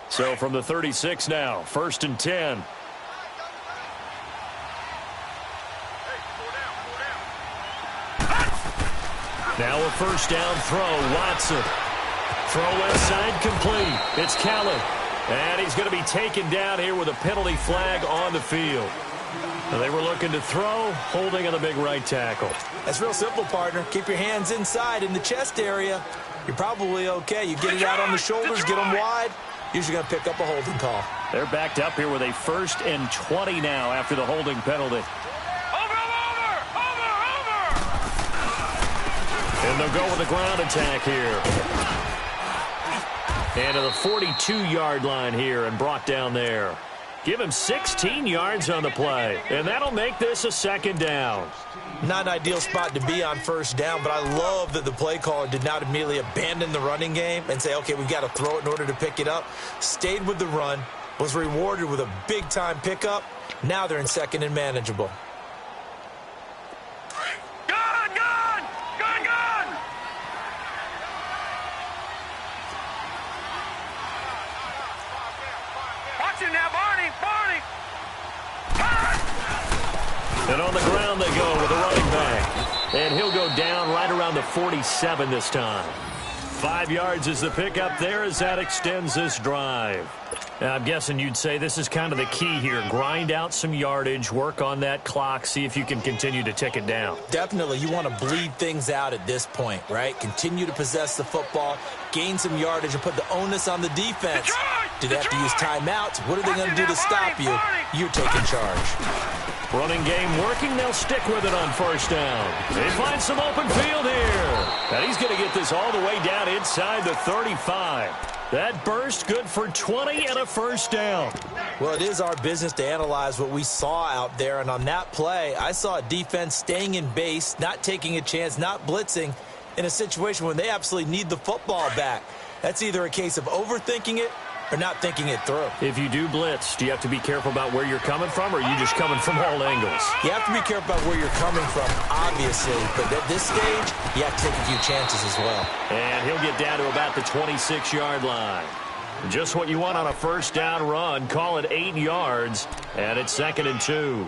So from the 36 now, 1st and 10. Now a first down throw, Watson. Throw left side complete. It's Kelly. And he's going to be taken down here with a penalty flag on the field. They were looking to throw, holding on the big right tackle. That's real simple, partner. Keep your hands inside in the chest area. You're probably okay. You get it out on the shoulders, get them wide. Usually going to pick up a holding call. They're backed up here with a 1st and 20 now after the holding penalty. Over! And they'll go with the ground attack here. And to the 42-yard line here and brought down there. Give him 16 yards on the play, and that'll make this a 2nd down. Not an ideal spot to be on 1st down, but I love that the play caller did not immediately abandon the running game and say, okay, we've got to throw it in order to pick it up. Stayed with the run, was rewarded with a big-time pickup. Now they're in 2nd and manageable. Gun! Watch him now, Barney! And on the ground they go with the running back. And he'll go down right around the 47 this time. 5 yards is the pickup there as that extends this drive. Now, I'm guessing you'd say this is kind of the key here. Grind out some yardage, work on that clock, see if you can continue to tick it down. Definitely, you want to bleed things out at this point, right? Continue to possess the football, gain some yardage, and put the onus on the defense. Do they have to use timeouts? What are they going to do to stop you? You're taking charge. Running game working. They'll stick with it on 1st down. They find some open field here. And he's going to get this all the way down inside the 35. That burst good for 20 and a 1st down. Well, it is our business to analyze what we saw out there. And on that play, I saw a defense staying in base, not taking a chance, not blitzing in a situation when they absolutely need the football back. That's either a case of overthinking it or not thinking it through. If you do blitz, do you have to be careful about where you're coming from, or are you just coming from all angles? You have to be careful about where you're coming from, obviously, but at this stage, you have to take a few chances as well. And he'll get down to about the 26-yard line. Just what you want on a 1st down run. Call it 8 yards, and it's 2nd and 2.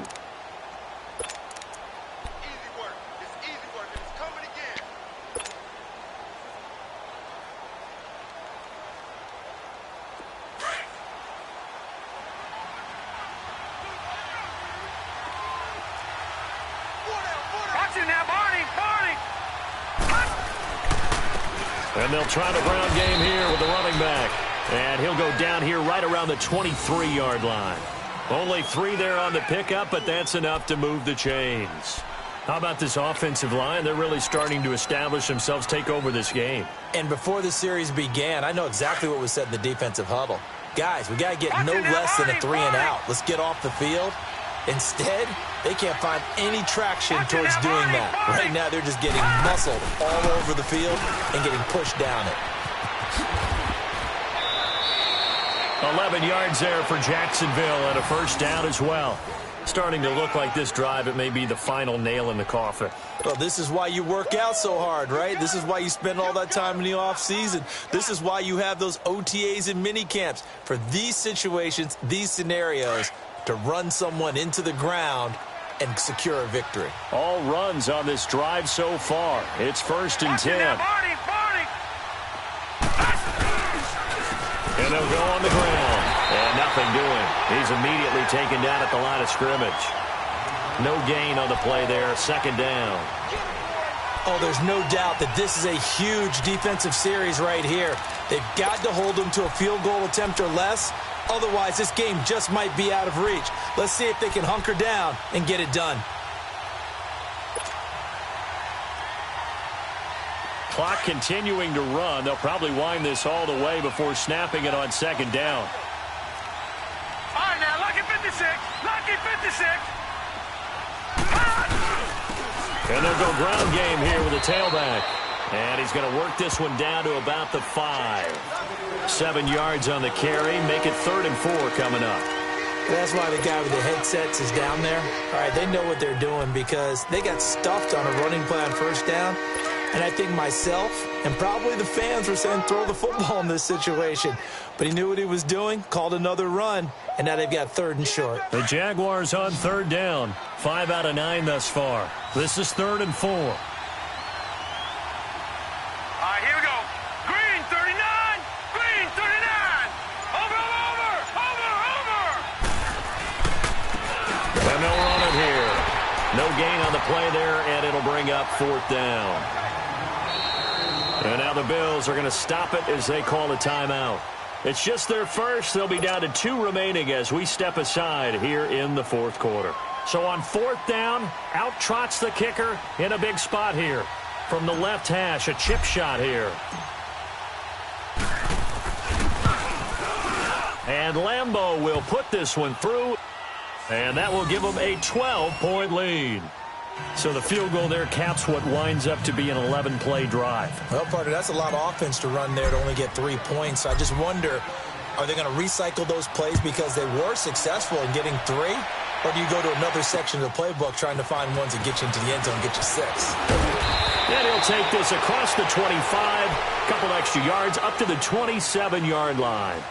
And they'll try the ground game here with the running back. And he'll go down here right around the 23-yard line. Only 3 there on the pickup, but that's enough to move the chains. How about this offensive line? They're really starting to establish themselves, take over this game. And before the series began, I know exactly what was said in the defensive huddle. Guys, we got to get no less than a 3-and-out. Let's get off the field. Instead, they can't find any traction towards doing that. Right now, they're just getting muscled all over the field and getting pushed down it. 11 yards there for Jacksonville and a 1st down as well. Starting to look like this drive, it may be the final nail in the coffin. Well, this is why you work out so hard, right? This is why you spend all that time in the offseason. This is why you have those OTAs and mini camps. For these situations, these scenarios, to run someone into the ground and secure a victory. All runs on this drive so far. It's 1st and 10. And they'll go on the ground. And nothing doing. He's immediately taken down at the line of scrimmage. No gain on the play there. 2nd down. Oh, there's no doubt that this is a huge defensive series right here. They've got to hold them to a field goal attempt or less. Otherwise, this game just might be out of reach. Let's see if they can hunker down and get it done. Clock continuing to run. They'll probably wind this all the way before snapping it on 2nd down. All right, now, lucky 56. Lucky 56. And they'll go ground game here with a tailback. And he's going to work this one down to about the 5. 7 yards on the carry. Make it 3rd and 4 coming up. That's why the guy with the headsets is down there. All right, they know what they're doing because they got stuffed on a running play on 1st down. And I think myself and probably the fans were saying throw the football in this situation. But he knew what he was doing, called another run, and now they've got 3rd and short. The Jaguars on 3rd down. 5 out of 9 thus far. This is 3rd and 4. All right, here we go. Green, 39. Green, 39. Over. And they'll up 4th down. And now the Bills are going to stop it as they call a timeout. It's just their first. They'll be down to 2 remaining as we step aside here in the 4th quarter. So on 4th down, out trots the kicker in a big spot here. From the left hash, a chip shot here. And Lambeau will put this one through. And that will give them a 12-point lead. So the field goal there caps what winds up to be an 11-play drive. Well, partner, that's a lot of offense to run there to only get 3 points. I just wonder, are they going to recycle those plays because they were successful in getting 3? Or do you go to another section of the playbook trying to find ones that get you into the end zone and get you 6? And he'll take this across the 25, couple extra yards, up to the 27-yard line.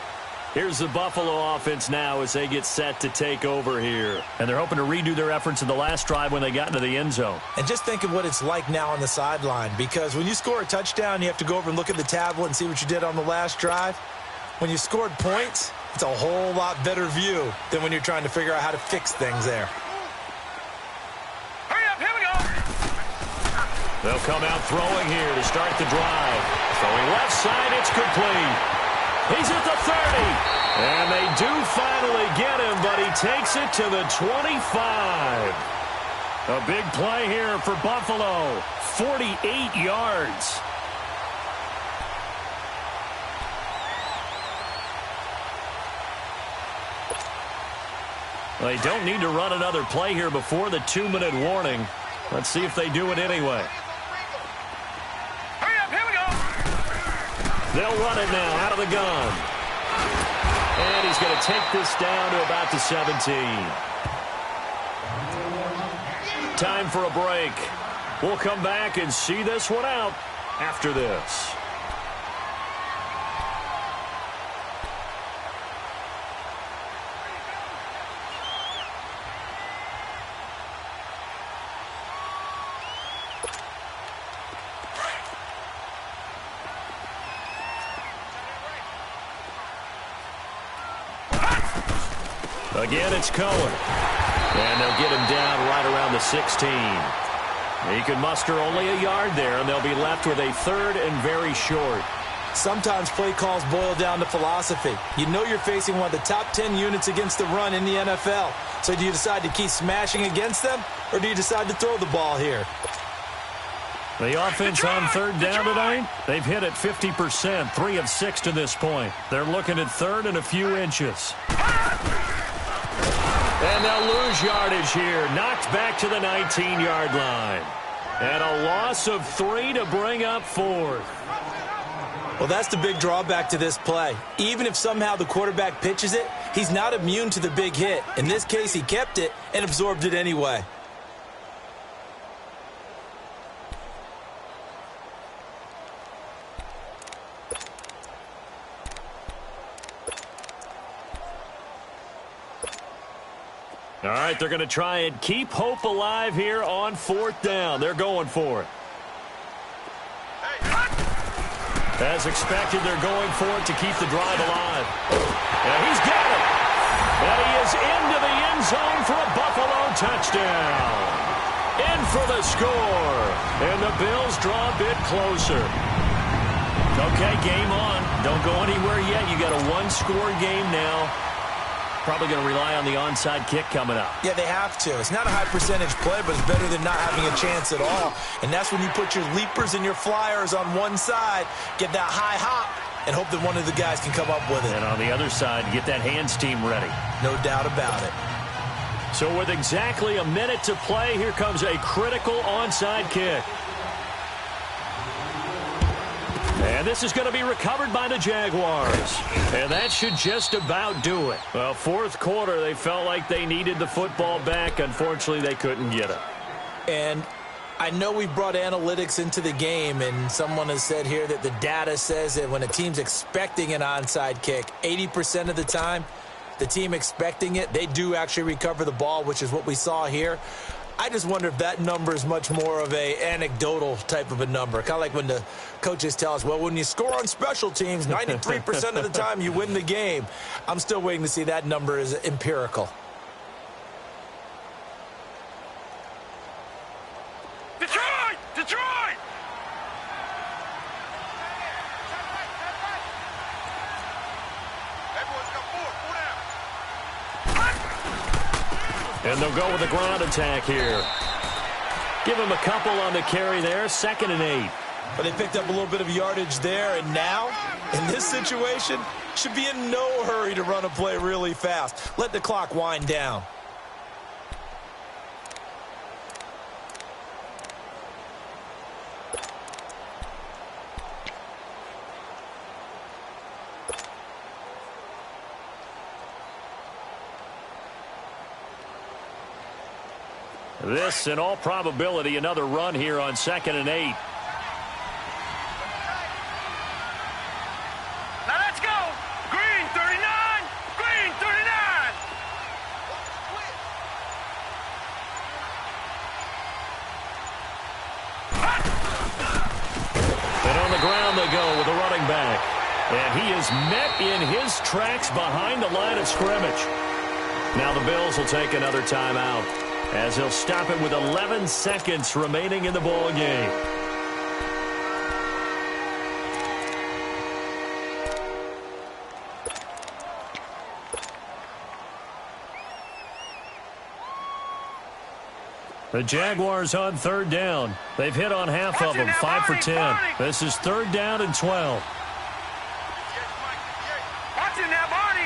Here's the Buffalo offense now as they get set to take over here. And they're hoping to redo their efforts in the last drive when they got into the end zone. And just think of what it's like now on the sideline, because when you score a touchdown, you have to go over and look at the tablet and see what you did on the last drive. When you scored points, it's a whole lot better view than when you're trying to figure out how to fix things there. Hurry up, here we go. They'll come out throwing here to start the drive. Throwing left side, it's complete. He's at the 30. And they do finally get him, but he takes it to the 25. A big play here for Buffalo. 48 yards. They don't need to run another play here before the 2-minute warning. Let's see if they do it anyway. Hurry up, here we go. They'll run it now out of the gun. And he's going to take this down to about the 17. Time for a break. We'll come back and see this one out after this. Again, it's Cohen. And they'll get him down right around the 16. He can muster only a yard there, and they'll be left with a 3rd and very short. Sometimes play calls boil down to philosophy. You know you're facing one of the top 10 units against the run in the NFL. So do you decide to keep smashing against them, or do you decide to throw the ball here? The offense on 3rd down tonight, they've hit it 50%, 3 of 6 to this point. They're looking at 3rd and a few inches. And they'll lose yardage here. Knocked back to the 19-yard line. And a loss of 3 to bring up 4th. Well, that's the big drawback to this play. Even if somehow the quarterback pitches it, he's not immune to the big hit. In this case, he kept it and absorbed it anyway. All right, they're going to try and keep hope alive here on 4th down. They're going for it. As expected, they're going for it to keep the drive alive. And he's got it. And he is into the end zone for a Buffalo touchdown. In for the score. And the Bills draw a bit closer. Okay, game on. Don't go anywhere yet. You got a 1-score game now. Probably going to rely on the onside kick coming up. Yeah, they have to. It's not a high percentage play, but it's better than not having a chance at all. And that's when you put your leapers and your flyers on one side, get that high hop, and hope that one of the guys can come up with it. And on the other side, get that hands team ready. No doubt about it. So with exactly a minute to play, here comes a critical onside kick. And this is going to be recovered by the Jaguars. And that should just about do it. Well, 4th quarter, they felt like they needed the football back. Unfortunately, they couldn't get it. And I know we brought analytics into the game, and someone has said here that the data says that when a team's expecting an onside kick, 80% of the time, the team expecting it, they do actually recover the ball, which is what we saw here. I just wonder if that number is much more of a anecdotal type of a number. Kind of like when the coaches tell us, well, when you score on special teams, 93% of the time you win the game. I'm still waiting to see that number is empirical. Detroit! And they'll go with a ground attack here. Give him a couple on the carry there, 2nd and 8. But they picked up a little bit of yardage there, and now, in this situation, should be in no hurry to run a play really fast. Let the clock wind down. This, in all probability, another run here on 2nd and 8. Now let's go. Green 39. Green 39. And on the ground they go with a running back. And he is met in his tracks behind the line of scrimmage. Now the Bills will take another timeout, as he'll stop it with 11 seconds remaining in the ball game. The Jaguars on 3rd down. They've hit on half of them, 5 for 10. This is 3rd down and 12. Watching that, Barney.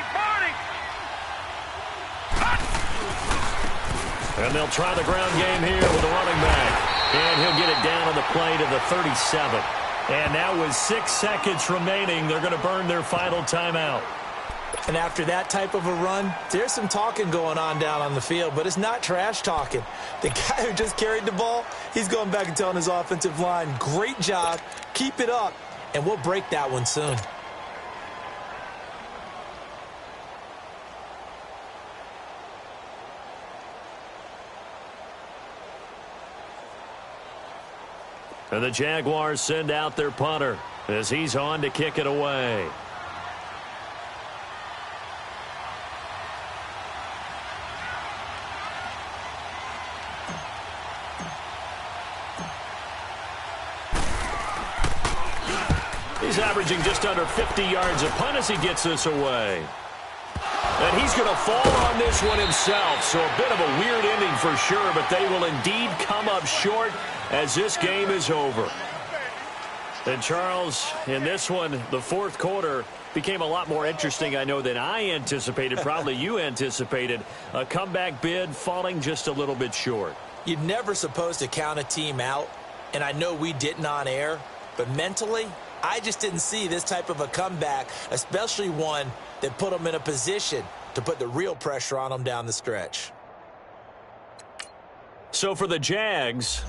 And they'll try the ground game here with a running back. And he'll get it down on the play to the 37. And now with 6 seconds remaining, they're going to burn their final timeout. And after that type of a run, there's some talking going on down on the field, but it's not trash talking. The guy who just carried the ball, he's going back and telling his offensive line, great job, keep it up, and we'll break that one soon. And the Jaguars send out their punter as he's on to kick it away. He's averaging just under 50 yards a punt as he gets this away. And he's going to fall on this one himself. So a bit of a weird ending for sure, but they will indeed come up short as this game is over. And Charles, in this one, the 4th quarter became a lot more interesting, I know, than I anticipated. Probably you anticipated. A comeback bid falling just a little bit short. You're never supposed to count a team out, and I know we didn't on air, but mentally, I just didn't see this type of a comeback, especially one that put them in a position to put the real pressure on them down the stretch. So for the Jags,